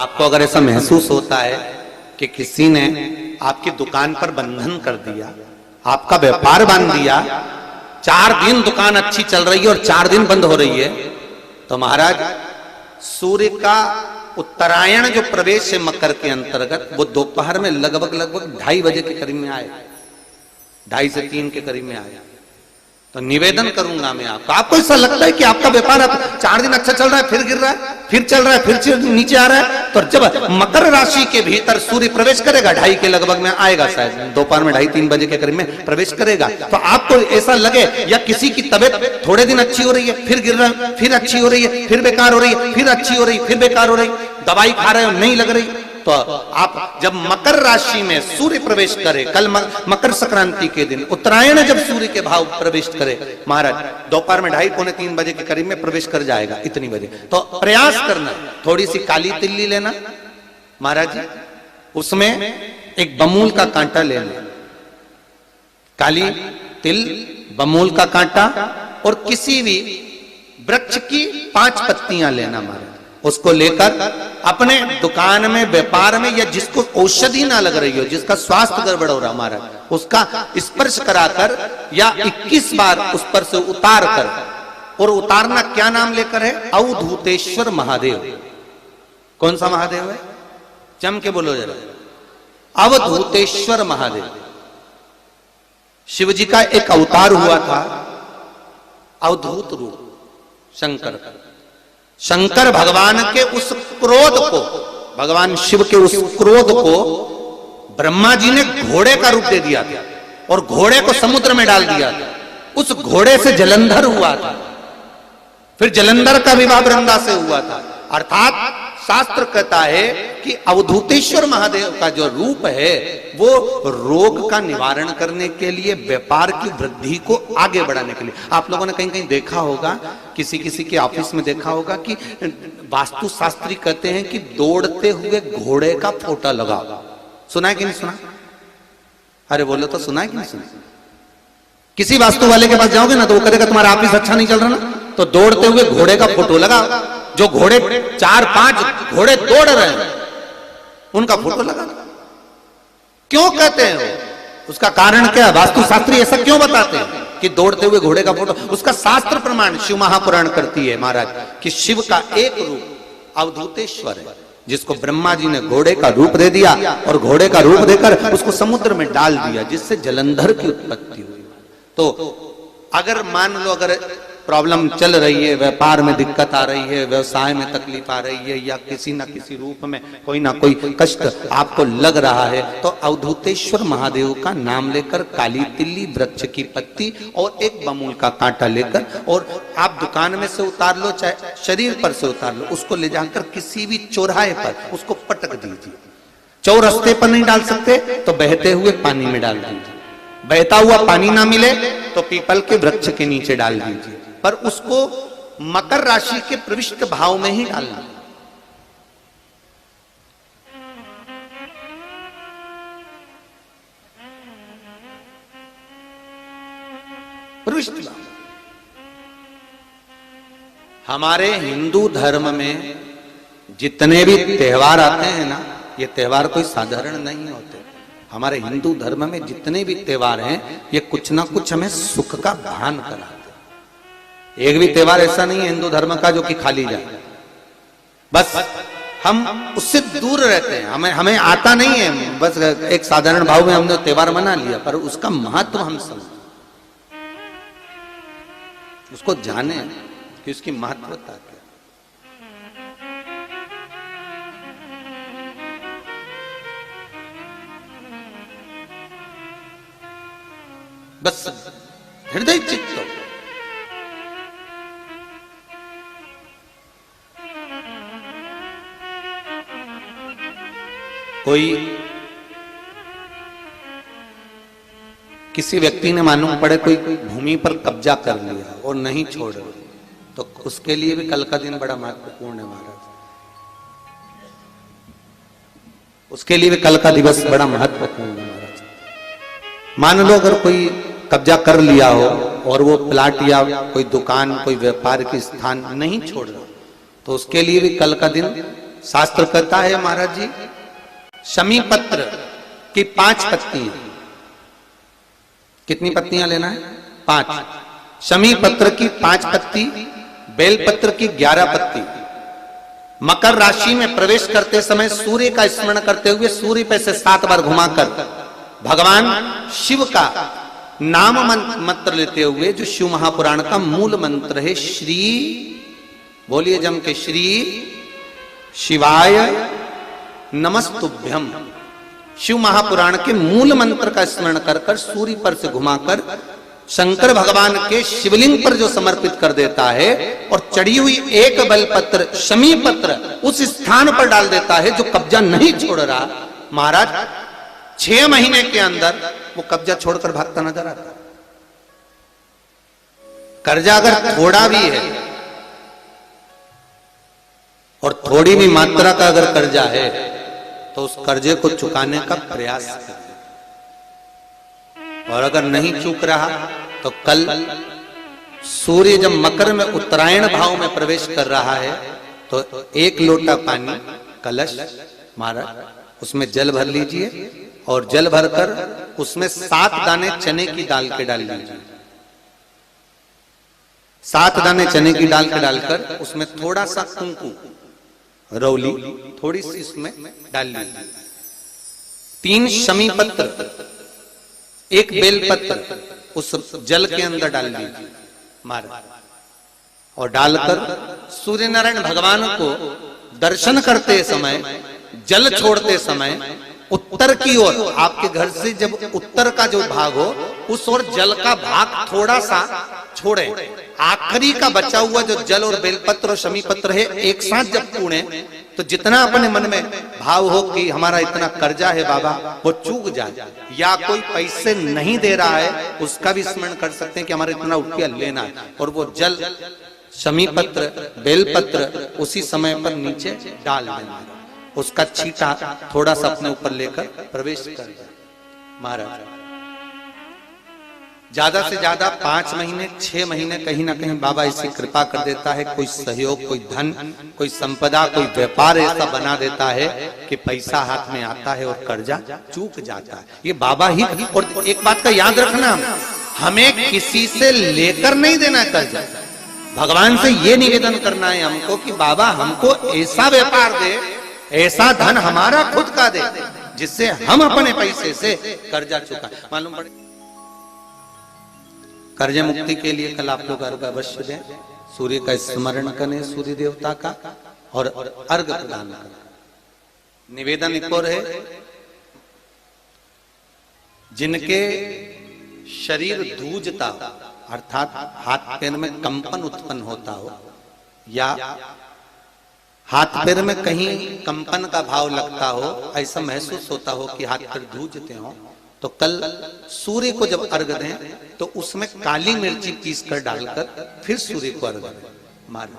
आपको अगर ऐसा महसूस होता है कि किसी ने आपकी दुकान पर बंधन कर दिया, आपका व्यापार बांध दिया, 4 दिन दुकान अच्छी चल रही है और 4 दिन बंद हो रही है, तो महाराज सूर्य का उत्तरायण जो प्रवेश है मकर के अंतर्गत, वो दोपहर में लगभग 2:30 बजे के करीब में आए, 2:30 से 3 के करीब में आया। तो निवेदन करूंगा मैं आपको ऐसा लगता है कि आपका व्यापार 4 दिन अच्छा चल रहा है, फिर गिर रहा है, फिर चल रहा है, फिर नीचे आ रहा है, तो जब मकर राशि के भीतर सूर्य प्रवेश करेगा 2:30 के लगभग में आएगा, शायद दोपहर में 2:30-3 बजे के करीब में प्रवेश करेगा, तो आपको ऐसा लगे या किसी की तबियत थोड़े दिन अच्छी हो रही है, फिर गिर रहा है, फिर अच्छी हो रही है, फिर बेकार हो रही है, फिर अच्छी हो रही है, फिर बेकार हो रही, दवाई खा रहे हो नहीं लग रही, तो आप जब मकर राशि में सूर्य प्रवेश करे, कल मकर संक्रांति के दिन उत्तरायण जब सूर्य के भाव प्रवेश करे महाराज, दोपहर में 2:30-3 बजे के करीब में प्रवेश कर जाएगा, इतनी बजे, तो प्रयास करना थोड़ी सी काली तिल्ली लेना महाराज जी, उसमें एक बमूल का कांटा लेना, काली तिल, बमूल का कांटा और किसी भी वृक्ष की 5 पत्तियां लेना महाराज, उसको लेकर अपने दुकान में, व्यापार में, या जिसको औषधि ना लग रही हो, जिसका स्वास्थ्य गड़बड़ हो रहा महाराज, उसका स्पर्श कराकर या 21 बार उस पर से उतार कर, और उतारना क्या नाम लेकर है? अवधूतेश्वर महादेव। कौन सा महादेव है? जम के बोलो जरा, अवधूतेश्वर महादेव। शिव जी का एक अवतार हुआ था, अवधूत रूप शंकर का। शंकर भगवान के उस क्रोध को, भगवान शिव के उस क्रोध को ब्रह्मा जी ने घोड़े का रूप दे दिया था और घोड़े को समुद्र में डाल दिया था। उस घोड़े से जलंधर हुआ था, फिर जलंधर का विवाह वृंदा से हुआ था। अर्थात शास्त्र कहता है कि अवधूतेश्वर महादेव का जो रूप है वो रोग का निवारण करने के लिए, व्यापार की वृद्धि को आगे बढ़ाने के लिए। आप लोगों ने कहीं कहीं देखा होगा, किसी किसी के ऑफिस में देखा होगा कि वास्तु शास्त्री कहते हैं कि दौड़ते हुए घोड़े का फोटो लगाओ। सुना है कि नहीं सुना? अरे बोलो तो, सुना है कि नहीं सुना? किसी वास्तु वाले के पास जाओगे ना तो वो कहेगा तुम्हारा ऑफिस अच्छा नहीं चल रहा ना, तो दौड़ते हुए घोड़े का फोटो लगाओ। जो घोड़े 4-5 घोड़े दौड़ रहे हैं उनका फोटो लगा। क्यों कहते हैं? उसका कारण क्या है? वास्तु शास्त्री ऐसा क्यों बताते हैं कि दौड़ते हुए घोड़े का फोटो? उसका शास्त्र प्रमाण शिव महापुराण करती है महाराज कि शिव का एक रूप अवधूतेश्वर है, जिसको ब्रह्मा जी ने घोड़े का रूप दे दिया और घोड़े का रूप देकर उसको समुद्र में डाल दिया, जिससे जलंधर की उत्पत्ति हुई। तो अगर मान लो, अगर प्रॉब्लम चल रही है, व्यापार में दिक्कत आ रही है, व्यवसाय में तकलीफ आ रही है, या किसी ना किसी रूप में कोई ना कोई कष्ट आपको लग रहा है, तो अवधूतेश्वर महादेव का नाम लेकर काली तिल्ली, वृक्ष की पत्ती और एक बमूल का कांटा लेकर, और आप दुकान में से उतार लो, चाहे शरीर पर से उतार लो, उसको ले जाकर किसी भी चौराहे पर उसको पटक दीजिए। चौरस्ते पर नहीं डाल सकते तो बहते हुए पानी में डाल दीजिए। बहता हुआ पानी ना मिले तो पीपल के वृक्ष के नीचे डाल दीजिए, पर उसको मकर राशि के प्रविष्ट भाव में ही डालना। प्रविष्ट भाव। हमारे हिंदू धर्म में जितने भी त्योहार आते हैं ना, ये त्योहार कोई साधारण नहीं होते। हमारे हिंदू धर्म में जितने भी त्योहार हैं, ये कुछ ना कुछ हमें सुख का भान कराते। एक भी त्योहार ऐसा नहीं है हिंदू धर्म का जो कि खाली जाए। बस हम उससे दूर रहते हैं, हमें आता नहीं है, बस एक साधारण भाव में हमने त्योहार मना लिया, पर उसका महत्व हम समझें, उसको जाने कि उसकी महत्वता क्या। बस हृदय चित्त हो। कोई किसी व्यक्ति ने मालूम पड़े कोई भूमि पर कब्जा कर लिया और नहीं छोड़ रहे, तो उसके लिए भी कल का दिन बड़ा महत्वपूर्ण है महाराज। उसके लिए भी कल का दिवस बड़ा महत्वपूर्ण है महाराज। मान लो अगर कोई कब्जा कर लिया हो और वो प्लाट या कोई दुकान, कोई व्यापार की स्थान नहीं छोड़ रहा, तो उसके लिए भी कल का दिन शास्त्र कहता है महाराज जी, शमी पत्र की 5 पत्तियां, कितनी पत्तियां लेना है? 5। शमी पत्र की 5 पत्ती, बेलपत्र की 11 पत्ती। मकर राशि में प्रवेश करते समय सूर्य का स्मरण करते हुए सूर्य पे से 7 बार घुमाकर भगवान शिव का नाम मंत्र लेते हुए, जो शिव महापुराण का मूल मंत्र है, श्री, बोलिए जम के, श्री शिवाय नमस्तुभ्यम। शिव महापुराण के मूल मंत्र का स्मरण कर कर सूर्य पर से घुमाकर शंकर भगवान के शिवलिंग पर जो समर्पित कर देता है और चढ़ी हुई एक बेलपत्र, शमी पत्र उस स्थान पर डाल देता है जो कब्जा नहीं छोड़ रहा, महाराज 6 महीने के अंदर वो कब्जा छोड़कर भागता नजर आता। कर्जा अगर थोड़ा भी है और थोड़ी भी मात्रा का अगर कर्जा है तो उस कर्जे को चुकाने का प्रयास करें, और अगर नहीं चूक रहा तो कल सूर्य जब मकर में उत्तरायण भाव में प्रवेश कर रहा है तो 1 लोटा पानी कलश, महाराज उसमें जल भर लीजिए और जल भरकर उसमें 7 दाने चने की दाल के डाल लीजिए। 7 दाने चने की दाल के डालकर उसमें थोड़ा सा कुंकू, रौली थोड़ी सी इसमें डाल लीजिए। 3 शमी पत्र, 1 बेलपत्र उस जल के अंदर डाल लीजिए महाराज, और डालकर सूर्य नारायण भगवान को दर्शन करते समय, जल छोड़ते समय उत्तर की ओर, आपके घर से जब उत्तर का जो भाग हो उस ओर जल का भाग थोड़ा सा छोड़े। आखिरी का बचा हुआ जो जल और बेलपत्र और शमी पत्र है एक साथ जब पूणे तो जितना अपने मन में भाव हो कि हमारा इतना कर्जा है बाबा, वो चूक जाए, या कोई पैसे नहीं दे रहा है उसका भी स्मरण कर सकते हैं कि हमारा इतना रुपया लेना है, और वो जल, शमी पत्र, बेलपत्र उसी समय पर नीचे डाल देना, उसका छींटा थोड़ा सा अपने ऊपर लेकर प्रवेश कर महाराज। ज्यादा से ज्यादा 5 महीने 6 महीने कहीं ना कहीं बाबा ऐसी कृपा कर देता है, कोई सहयोग, कोई धन, कोई संपदा, कोई व्यापार ऐसा बना देता है कि पैसा हाथ में आता है और कर्जा चूक जाता है। ये बाबा ही। और एक बात का याद रखना, हमें किसी से लेकर नहीं देना कर्जा, भगवान से ये निवेदन करना है हमको कि बाबा हमको ऐसा व्यापार दे, ऐसा धन हमारा खुद का दे जिससे हम अपने पैसे से कर्जा चुका। मालूम पड़े कर्ज मुक्ति के लिए कल आप लोग अर्घ अवश्य दें, सूर्य का स्मरण करें, सूर्य देवता का, और अर्घ प्रदान करें। निवेदन एक और है, जिनके शरीर धूजता अर्थात हाथ पैर में कंपन उत्पन्न होता हो, या हाथ पैर में कहीं कंपन का भाव लगता हो, ऐसा महसूस होता हो कि हाथ पैर धूजते हो, तो कल सूर्य को जब अर्घ दें तो उसमें काली मिर्ची पीस कर डालकर फिर सूर्य को अर्घ दें मारें।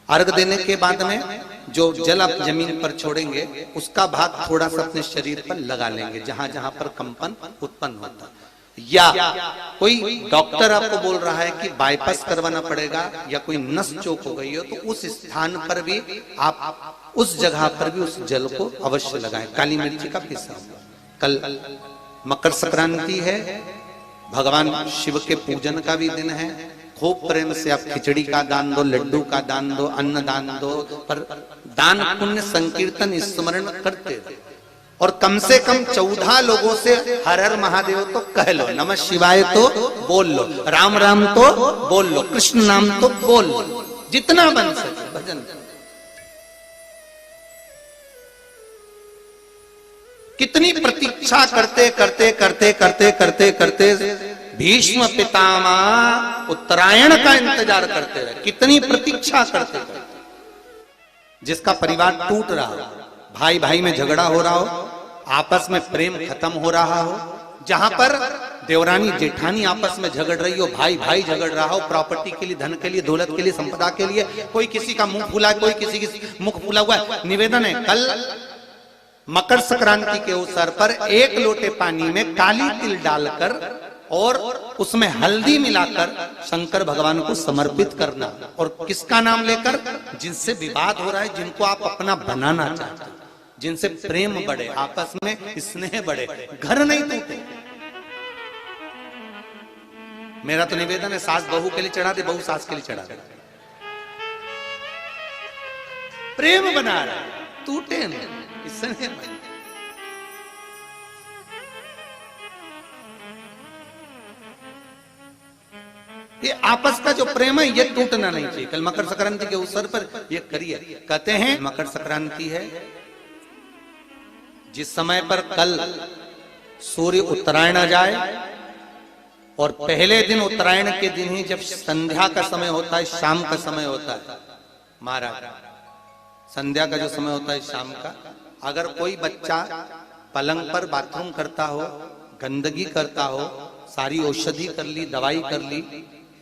अर्घ देने के बाद में जो जल आप जमीन पर छोड़ेंगे उसका भाग थोड़ा सा अपने शरीर पर लगा लेंगे जहां जहां पर कंपन उत्पन्न होता। या कोई डॉक्टर आपको बोल रहा है कि बाईपास करवाना पड़ेगा या कोई नस चोक हो गई हो, तो उस स्थान पर भी आप उस जगह पर भी उस जल को अवश्य लगाएं, काली मिर्ची का पिसा। कल मकर संक्रांति है, भगवान शिव के पूजन का भी दिन है। खूब प्रेम से आप खिचड़ी का दान दो, लड्डू का दान दो, अन्न दान दो, पर दान पुण्य संकीर्तन स्मरण करते रहो। और कम से कम 14 लोगों से हर हर महादेव तो कह लो, नमः शिवाय तो बोल लो, राम राम तो बोल लो, कृष्ण नाम तो बोल लो, जितना बन सके भजन। कितनी प्रतीक्षा करते करते करते करते करते करते भीष्म पितामह उत्तरायण का इंतजार करते रहे, कितनी प्रतीक्षा करते करते। जिसका परिवार टूट रहा हो, भाई भाई में झगड़ा हो रहा हो, आपस में प्रेम खत्म हो रहा हो, जहां पर देवरानी जेठानी आपस में झगड़ रही हो, भाई भाई झगड़ रहा हो, प्रॉपर्टी के लिए, धन के लिए, दौलत के लिए, संपदा के लिए, कोई किसी का मुंह फूला है, कोई किसी की मुख फूला हुआ है। निवेदन है, कल मकर संक्रांति के अवसर पर 1 लोटे पानी में काली तिल डालकर और उसमें हल्दी मिलाकर शंकर भगवान को समर्पित करना। और किसका नाम लेकर? जिनसे विवाद हो रहा है, जिनको आप अपना बनाना चाहते हो, जिनसे प्रेम बढ़े, आपस में स्नेह बढ़े, घर नहीं टूटे। मेरा तो निवेदन है, सास बहू के लिए चढ़ा दे, बहू सास के लिए चढ़ा दे, प्रेम बना रहा है, टूटे नहीं, स्नेह बढ़े। ये आपस का जो प्रेम है ये टूटना नहीं चाहिए। कल मकर संक्रांति के अवसर पर ये करिए। कहते हैं मकर संक्रांति है जिस समय पर कल सूर्य उत्तरायण आ जाए और पहले दिन उत्तरायण के दिन ही जब संध्या का समय होता है, शाम का समय होता है महाराज, संध्या का जो समय होता है शाम का, अगर कोई बच्चा पलंग पर बाथरूम करता हो, गंदगी करता हो, सारी औषधि कर ली, दवाई कर ली,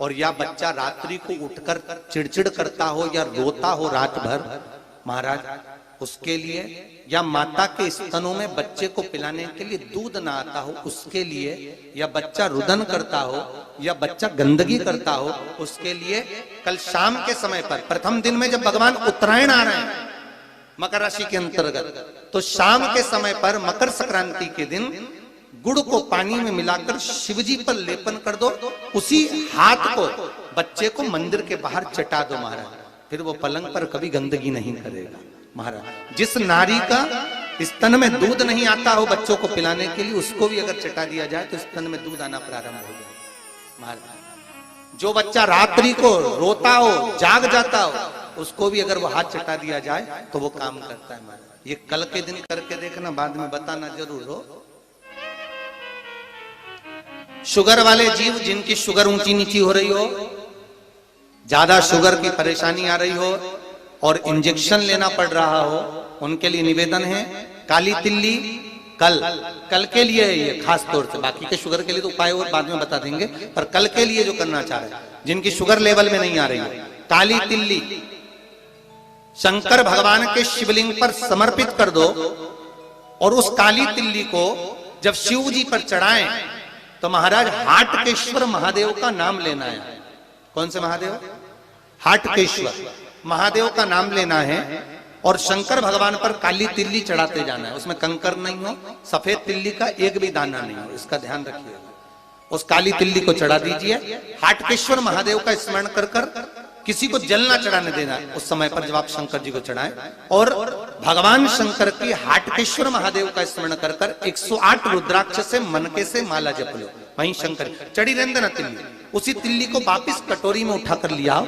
और या बच्चा रात्रि को उठकर चिड़चिड़ करता हो या रोता हो रात भर महाराज, उसके लिए, या माता के स्तनों में बच्चे को पिलाने के लिए दूध ना आता हो उसके लिए, या बच्चा रुदन करता हो या बच्चा गंदगी करता हो उसके लिए, कल शाम के समय पर, प्रथम दिन में जब भगवान उत्तरायण आ रहे हैं मकर राशि के अंतर्गत, तो शाम के समय पर मकर संक्रांति के दिन गुड़ को पानी में मिलाकर शिवजी पर लेपन कर दो, उसी हाथ को बच्चे को मंदिर के बाहर चटा दो महाराज, फिर वो पलंग पर कभी गंदगी नहीं करेगा महाराज। जिस नारी का स्तन में दूध नहीं आता हो बच्चों को पिलाने के लिए, उसको भी अगर चटा दिया जाए तो स्तन में दूध आना प्रारंभ हो जाए महाराज। जो बच्चा रात्रि को रोता हो, जाग जाता हो, उसको भी अगर वो हाथ चटा दिया जाए तो वो काम करता है महाराज। ये कल के दिन करके देखना, बाद में बताना जरूर हो। शुगर वाले जीव जिनकी शुगर ऊंची नीची हो रही हो, ज्यादा शुगर की परेशानी आ रही हो और इंजेक्शन लेना पड़ रहा हो, उनके लिए निवेदन है काली तिल्ली कल के लिए है ये खास तौर से, बाकी के शुगर के लिए तो उपाय और बाद में बता देंगे, पर कल के लिए जो करना चाह रहे हैं, जिनकी शुगर लेवल में नहीं आ रही है, काली तिल्ली शंकर भगवान के शिवलिंग पर समर्पित कर दो, और उस काली तिल्ली को जब शिव जी पर चढ़ाएं तो महाराज हाटकेश्वर महादेव का नाम लेना है। कौन से महादेव? हाटकेश्वर महादेव का नाम लेना है, और शंकर भगवान पर काली तिल्ली चढ़ाते जाना है। उसमें कंकर नहीं हो, सफेद तिल्ली का एक भी दाना नहीं हो, इसका ध्यान रखिएगा। उस काली तिल्ली को चढ़ा दीजिए, हाटकेश्वर महादेव का स्मरण कर कर, किसी को जल ना चढ़ाने देना उस समय पर जब आप शंकर जी को चढ़ाएं, और भगवान शंकर की हाटकेश्वर महादेव का स्मरण कर कर 108 रुद्राक्ष से मनके से माला जप लो, वहीं शंकर चढ़ी रहने ना तिल्ली। उसी तिल्ली को वापिस कटोरी में उठाकर लिया,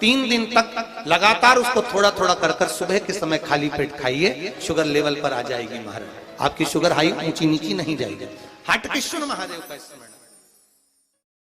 3 दिन तक लगातार उसको थोड़ा थोड़ा कर कर सुबह के समय खाली पेट खाइए, शुगर लेवल पर आ जाएगी महाराज, आपकी शुगर हाई ऊंची नीची नहीं जाएगी। हाटकेश्वर महादेव का स्मरण।